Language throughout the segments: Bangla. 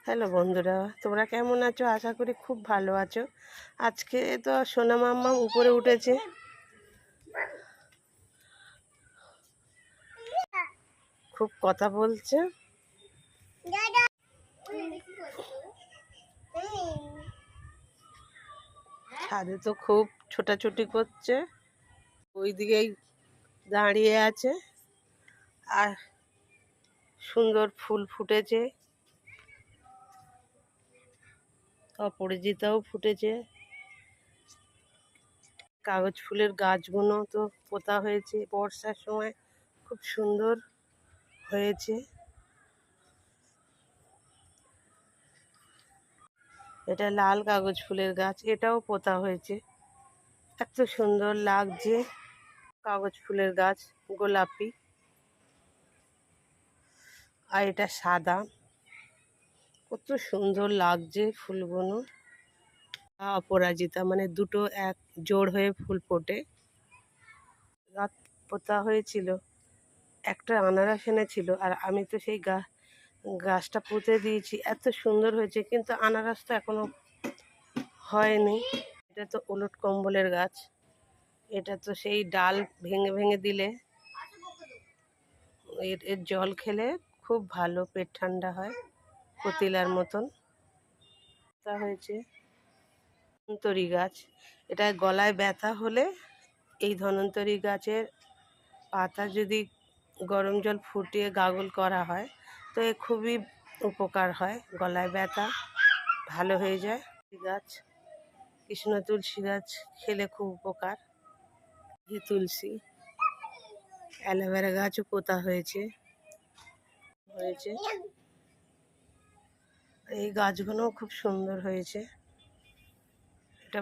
হ্যালো বন্ধুরা, তোমরা কেমন আছো? আশা করি খুব ভালো আছো। আজকে তো সোনা মাম্মা উপরে উঠেছে, খুব কথা বলছে। ছাদে তো খুব ছোটাছুটি করছে, ওই দিকেই দাঁড়িয়ে আছে। আর সুন্দর ফুল ফুটেছে, অপরাজিতাও ফুটেছে। কাগজ ফুলের গাছগুলো তো পোতা হয়েছে বর্ষার সময়, খুব সুন্দর হয়েছে। এটা লাল কাগজ ফুলের গাছ, এটাও পোতা হয়েছে, এত সুন্দর লাগছে। কাগজ ফুলের গাছ গোলাপি, আর এটা সাদা, কত সুন্দর লাগছে ফুলগুলো। অপরাজিতা মানে দুটো এক জোড় হয়ে ফুল ফোটে। গাছ পোতা হয়েছিল, একটা আনারস এনেছিল, আর আমি তো সেই গাছটা পুঁতে দিয়েছি, এত সুন্দর হয়েছে, কিন্তু আনারস তো এখনো হয়নি। এটা তো উলট কম্বলের গাছ, এটা তো সেই ডাল ভেঙে ভেঙে দিলে এর জল খেলে খুব ভালো, পেট ঠান্ডা হয়, পতিলার মতন। তা হয়েছে ধন্বন্তরী গাছ, এটা গলায় ব্যথা হলে এই ধন্বন্তরী গাছের পাতা যদি গরম জল ফুটিয়ে গাগল করা হয় তো এ খুবই উপকার হয়, গলায় ব্যথা ভালো হয়ে যায়। গাছ কৃষ্ণ তুলসী গাছ খেলে খুব উপকার। তুলসী, অ্যালোভেরা গাছও পোতা হয়েছে। এই গাছগুলো খুব সুন্দর হয়েছে। এটা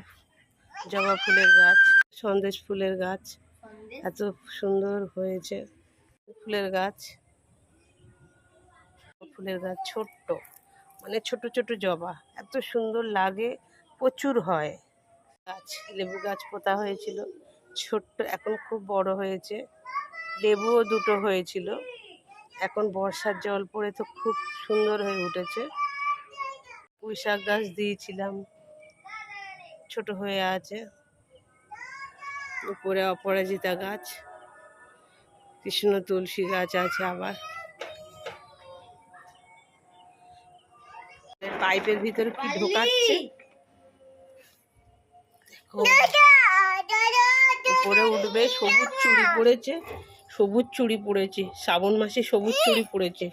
জবা ফুলের গাছ, সন্দেশ ফুলের গাছ, এত সুন্দর হয়েছে। ফুলের গাছ, ফুলের গাছ ছোট্ট, মানে ছোট ছোট জবা, এত সুন্দর লাগে, প্রচুর হয়। গাছ, লেবু গাছ পোতা হয়েছিল ছোট্ট, এখন খুব বড় হয়েছে। লেবুও দুটো হয়েছিল, এখন বর্ষার জল পড়ে তো খুব সুন্দর হয়ে উঠেছে। পুঁই শাক গাছ দিয়েছিলাম, ছোট হয়ে আছে। উপরে অপরাজিতা গাছ, কৃষ্ণ তুলসী গাছ আছে। আবার পাইপের ভিতরে কি ঢোকাচ্ছে উপরে উঠবে। সবুজ চুড়ি পড়েছে, সবুজ চুড়ি পড়েছে, শ্রাবণ মাসে সবুজ চুড়ি পড়েছে।